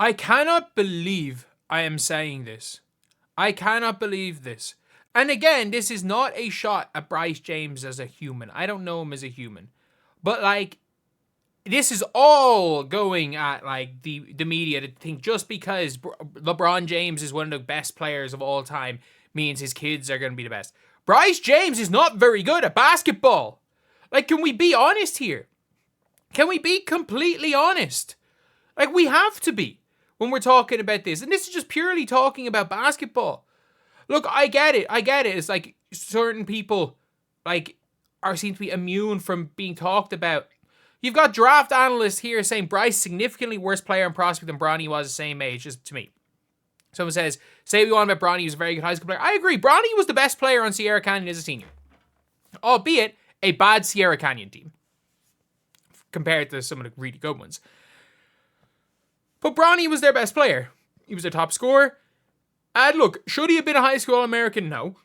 I cannot believe I am saying this. I cannot believe this. And again, this is not a shot at Bryce James as a human. I don't know him as a human. But, like, this is all going at, like, the media to think just because LeBron James is one of the best players of all time means his kids are going to be the best. Bryce James is not very good at basketball. Like, can we be honest here? Can we be completely honest? Like, we have to be when we're talking about this. And this is just purely talking about basketball. Look, I get it. It's like certain people, like, seem to be immune from being talked about. You've got draft analysts here saying Bryce significantly worse player and prospect than Bronny was the same age, just to me. Someone says, say what you want about Bronny, he was a very good high school player. I agree. Bronny was the best player on Sierra Canyon as a senior. Albeit a bad Sierra Canyon team compared to some of the really good ones. But Bronny was their best player. He was their top scorer. And look, should he have been a high school All-American? No.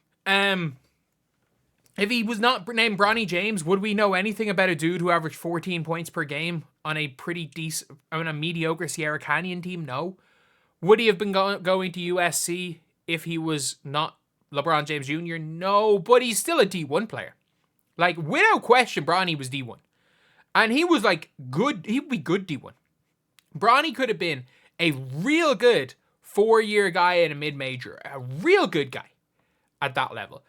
If he was not named Bronny James, would we know anything about a dude who averaged 14 points per game on a pretty decent, on a mediocre Sierra Canyon team? No. Would he have been going to USC if he was not LeBron James Jr.? No, but he's still a D1 player. Like, without question, Bronny was D1. And he was, like, good. He would be good D1. Bronny could have been a real good 4-year guy in a mid-major. A real good guy at that level.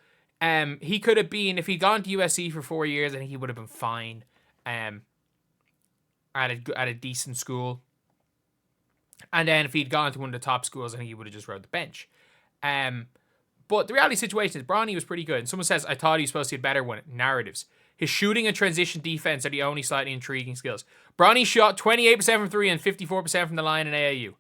He could have been, if he'd gone to USC for 4 years, I think he would have been fine at a decent school. And then if he'd gone to one of the top schools, I think he would have just rode the bench. But the reality situation is Bronny was pretty good. And someone says, I thought he was supposed to be better one. Narratives. His shooting and transition defense are the only slightly intriguing skills. Bronny shot 28% from 3 and 54% from the line in AAU.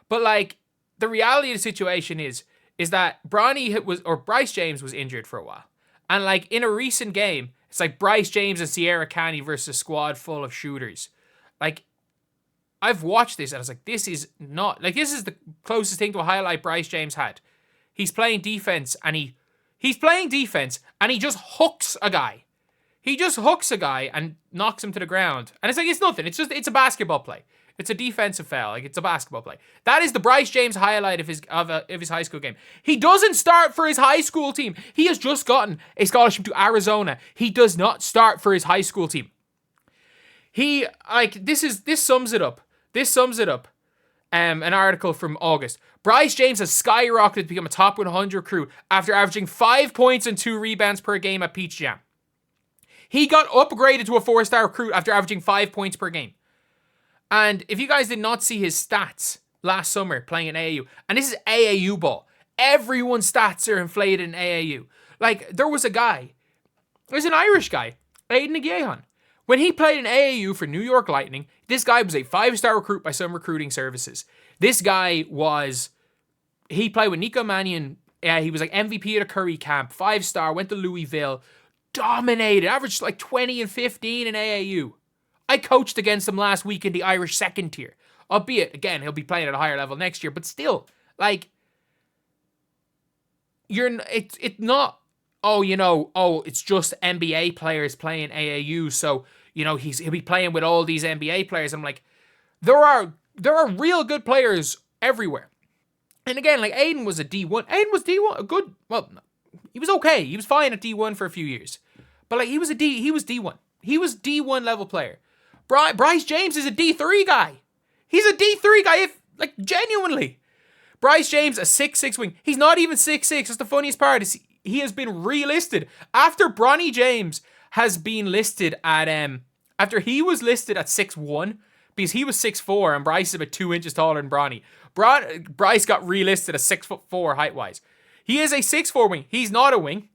But, like, the reality of the situation is that Bryce James was injured for a while. And, like, in a recent game, it's like Bryce James and Sierra Canyon versus a squad full of shooters. Like, I've watched this and I was like, this is the closest thing to a highlight Bryce James had. He's playing defense and he just hooks a guy. He just hooks a guy and knocks him to the ground. And it's like, it's nothing. It's a basketball play. It's a defensive foul. Like, it's a basketball play. That is the Bryce James highlight of his high school game. He doesn't start for his high school team. He has just gotten a scholarship to Arizona. He does not start for his high school team. This sums it up. An article from August. Bryce James has skyrocketed to become a top 100 recruit after averaging 5 points and 2 rebounds per game at Peach Jam. He got upgraded to a 4-star recruit after averaging 5 points per game. And if you guys did not see his stats last summer playing in AAU, and this is AAU ball, everyone's stats are inflated in AAU. Like, there's an Irish guy, Aiden Nagyehan. When he played in AAU for New York Lightning, this guy was a 5-star recruit by some recruiting services. This guy he played with Nico Mannion. He was like MVP at a Curry camp, 5-star, went to Louisville, dominated, averaged like 20 and 15 in AAU. I coached against him last week in the Irish second tier. Albeit, again, he'll be playing at a higher level next year, but still, like, it's not, it's just NBA players playing AAU, so, he'll be playing with all these NBA players. I'm like, there are real good players everywhere. And again, like, Aiden was a D1. Aiden was D1, no, he was okay. He was fine at D1 for a few years. But, like, he was D1. He was D1 level player. Bryce James is a D3 guy. He's a D3 guy, genuinely. Bryce James, a 6'6" wing. He's not even 6'6". That's the funniest part. He has been relisted. After Bronny James has been listed at, after he was listed at 6'1", because he was 6'4", and Bryce is about 2 inches taller than Bronny. Bryce got relisted as 6'4" height-wise. He is a 6'4" wing. He's not a wing.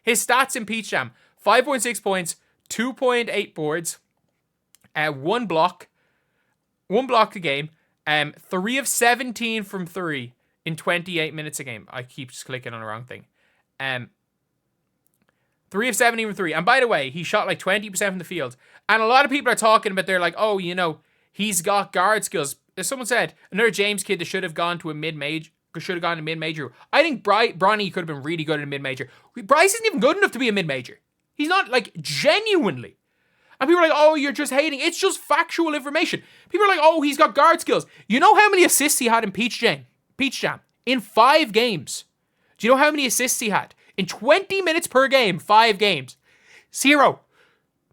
His stats in Peach Jam, 5.6 points, 2.8 boards, 1 block a game, 3 of 17 from 3 in 28 minutes a game. I keep just clicking on the wrong thing. 3 of 17 from 3. And by the way, he shot like 20% from the field. And a lot of people are talking about, they're like, he's got guard skills. As someone said, another James kid that should have gone to mid-major. I think Bronny could have been really good in a mid-major. Bryce isn't even good enough to be a mid-major. He's not, genuinely. And people are like, oh, you're just hating. It's just factual information. People are like, oh, he's got guard skills. You know how many assists he had in Peach Jam? In 5 games. Do you know how many assists he had? In 20 minutes per game, 5 games. 0.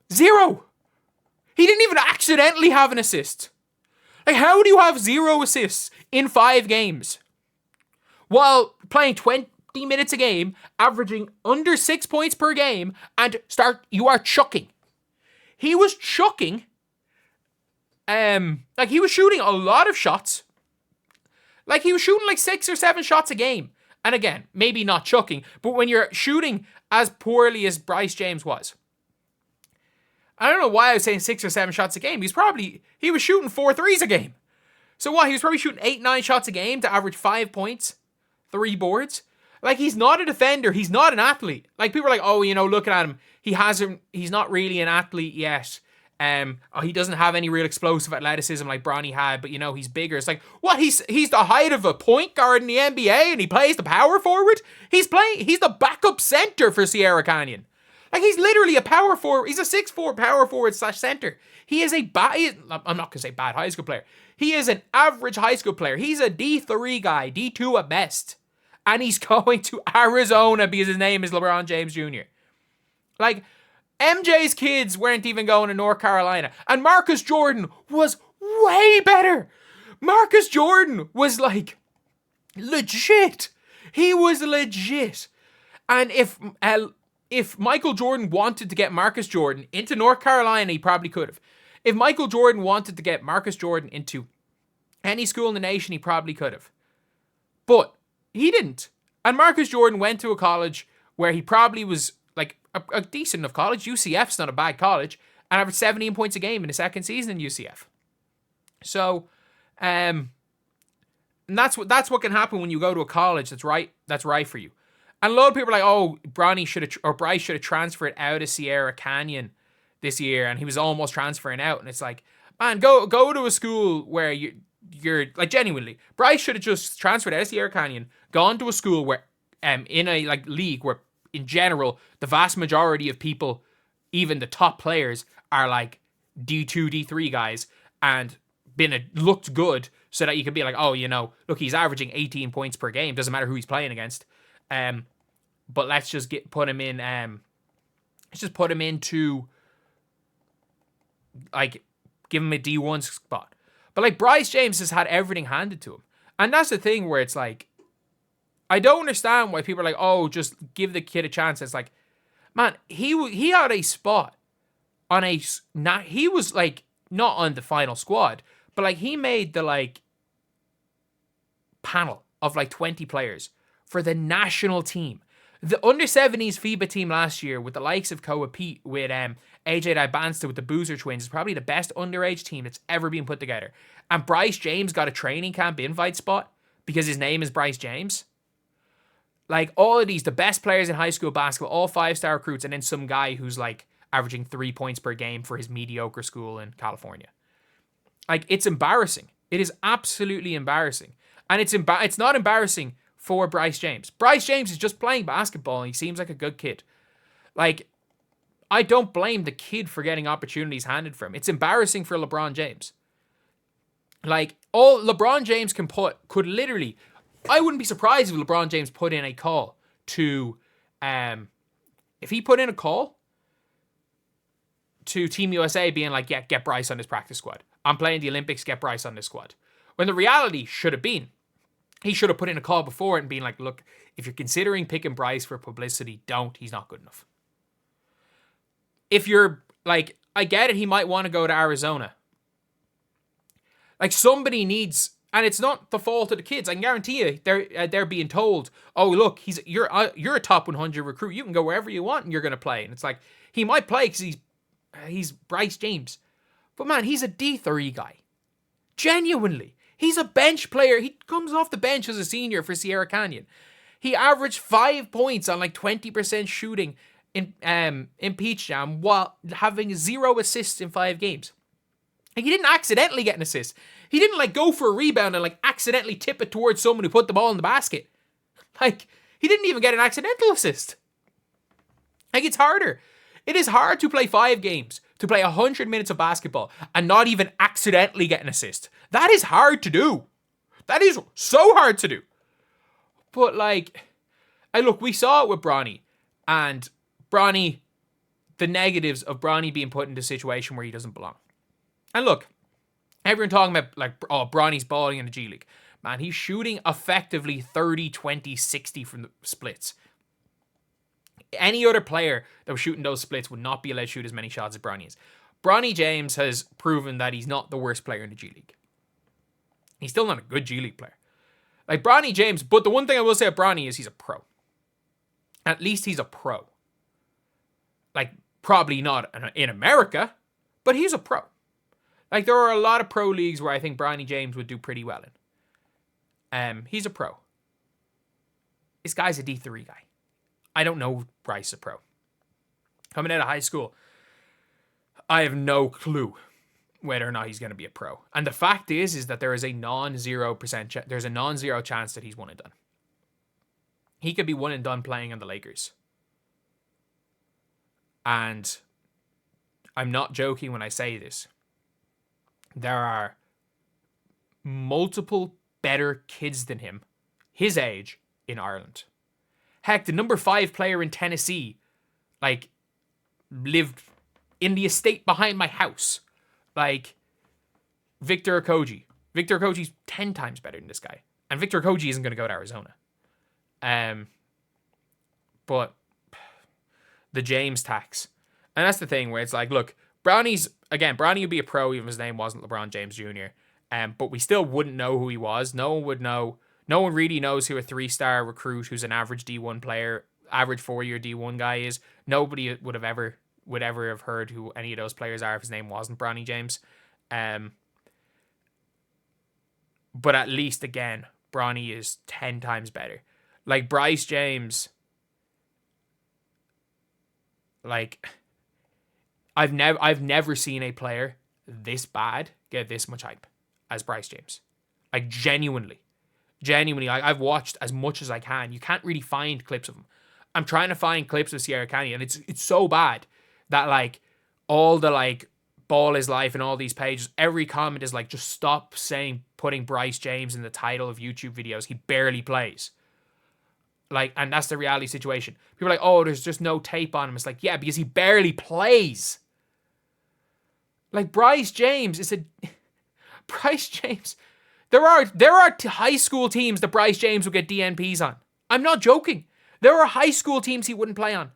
He didn't even accidentally have an assist. Like, how do you have 0 assists in 5 games? While playing 20 minutes a game, averaging under 6 points per game, and you are chucking. He was chucking. Like, he was shooting a lot of shots. Like, he was shooting like 6 or 7 shots a game. And again, maybe not chucking, but when you're shooting as poorly as Bryce James was. I don't know why I was saying 6 or 7 shots a game. He was shooting 4 threes a game. So what? He was probably shooting 8, 9 shots a game to average 5 points, 3 boards. Like, he's not a defender. He's not an athlete. Like, people are like, oh, looking at him, he's not really an athlete yet. He doesn't have any real explosive athleticism like Bronny had, but he's bigger. It's like, what? He's the height of a point guard in the NBA and he plays the power forward? He's the backup center for Sierra Canyon. Like, he's literally a power forward. He's a 6'4" power forward / center. He is I'm not going to say bad high school player. He is an average high school player. He's a D3 guy, D2 at best. And he's going to Arizona because his name is LeBron James Jr. Like, MJ's kids weren't even going to North Carolina. And Marcus Jordan was way better. Marcus Jordan was like legit. He was legit. And if Michael Jordan wanted to get Marcus Jordan into North Carolina, he probably could have. If Michael Jordan wanted to get Marcus Jordan into any school in the nation, he probably could have. But he didn't. And Marcus Jordan went to a college where he probably was like a decent enough college. UCF's not a bad college. And averaged 17 points a game in his second season in UCF. So, and that's what can happen when you go to a college that's right for you. And a lot of people are like, oh, Bryce should have transferred out of Sierra Canyon this year, and he was almost transferring out. And it's like, man, go to a school where you're like, genuinely, Bryce should have just transferred out of Sierra Canyon, gone to a school where in a like league where in general the vast majority of people, even the top players, are like D2, D3 guys, and looked good, so that you can be like, oh, look, he's averaging 18 points per game, doesn't matter who he's playing against. But let's just put him into like, give him a D1 spot. But like, Bryce James has had everything handed to him. And that's the thing where it's like, I don't understand why people are like, oh, just give the kid a chance. It's like, man, he had a spot on he was like not on the final squad, but like he made the like panel of like 20 players for the national team. The under-17s FIBA team last year with the likes of Koa Pete, with AJ Dibansta, with the Boozer twins, is probably the best underage team that's ever been put together. And Bryce James got a training camp invite spot because his name is Bryce James. Like, all of these, the best players in high school basketball, all 5-star recruits, and then some guy who's like averaging 3 points per game for his mediocre school in California. Like, it's embarrassing. It is absolutely embarrassing. And it's not embarrassing for Bryce James. Bryce James is just playing basketball and he seems like a good kid. Like, I don't blame the kid for getting opportunities handed for him. It's embarrassing for LeBron James. Like, all LeBron James could literally, I wouldn't be surprised if LeBron James put in a call to, if he put in a call to Team USA being like, yeah, get Bryce on this practice squad. I'm playing the Olympics, get Bryce on this squad. When the reality should have been, he should have put in a call before and been like, look, if you're considering picking Bryce for publicity, don't. He's not good enough. If you're like, I get it, he might want to go to Arizona. Like, somebody needs, and it's not the fault of the kids. I can guarantee you, they're being told, oh, look, you're a top 100 recruit. You can go wherever you want and you're going to play. And it's like, he might play because he's Bryce James. But man, he's a D3 guy. Genuinely. He's a bench player. He comes off the bench as a senior for Sierra Canyon. He averaged 5 points on like 20% shooting in Peach Jam while having 0 assists in 5 games. Like, he didn't accidentally get an assist. He didn't like go for a rebound and like accidentally tip it towards someone who put the ball in the basket. Like, he didn't even get an accidental assist. Like, it's harder. It is hard to play 5 games, to play 100 minutes of basketball and not even accidentally get an assist. That is hard to do. That is so hard to do. But like, look, we saw it with Bronny. And Bronny, the negatives of Bronny being put into a situation where he doesn't belong. And look, everyone talking about like, oh, Bronny's balling in the G League. Man, he's shooting effectively 30, 20, 60 from the splits. Any other player that was shooting those splits would not be allowed to shoot as many shots as Bronny is. Bronny James has proven that he's not the worst player in the G League. He's still not a good G League player. Like Bronny James, but the one thing I will say about Bronny is he's a pro. At least he's a pro. Like, probably not in America, but he's a pro. Like, there are a lot of pro leagues where I think Bronny James would do pretty well in. He's a pro. This guy's a D3 guy. I don't know if Bryce is a pro. Coming out of high school, I have no clue whether or not he's going to be a pro. And the fact is that there is a non-zero chance that he's one and done. He could be one and done playing on the Lakers. And I'm not joking when I say this. There are multiple better kids than him, his age, in Ireland. Heck, the number 5 player in Tennessee, like, lived in the estate behind my house. Like, Victor Okogie. Victor Okogie's 10 times better than this guy. And Victor Okogie isn't going to go to Arizona. But the James tax. And that's the thing where it's like, look, Bronny would be a pro even if his name wasn't LeBron James Jr. But we still wouldn't know who he was. No one would know. No one really knows who a 3-star recruit who's an average D1 player, average 4-year D1 guy is. Nobody would ever have heard who any of those players are if his name wasn't Bronny James. But at least, again, Bronny is 10 times better. Like, Bryce James, like, I've never seen a player this bad get this much hype as Bryce James. Like, genuinely, I've watched as much as I can. You can't really find clips of him. I'm trying to find clips of Sierra Canyon, and it's so bad that, like, all the, like, Ball is Life and all these pages, every comment is like, just stop putting Bryce James in the title of YouTube videos. He barely plays. Like, and that's the reality situation. People are like, oh, there's just no tape on him. It's like, yeah, because he barely plays. Like, Bryce James, there are high school teams that Bryce James would get DNPs on. I'm not joking. There are high school teams he wouldn't play on.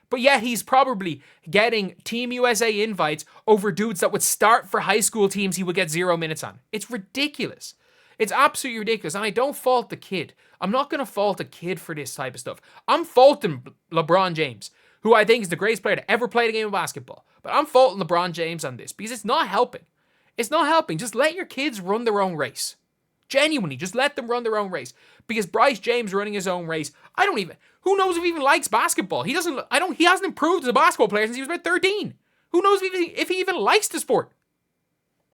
But yet he's probably getting Team USA invites over dudes that would start for high school teams he would get 0 minutes on. It's ridiculous. It's absolutely ridiculous. And I don't fault the kid. I'm not going to fault a kid for this type of stuff. I'm faulting LeBron James, who I think is the greatest player to ever play the game of basketball. But I'm faulting LeBron James on this because it's not helping. It's not helping. Just let your kids run their own race. Genuinely, just let them run their own race. Because Bryce James running his own race, who knows if he even likes basketball? He hasn't improved as a basketball player since he was about 13. Who knows if he even likes the sport?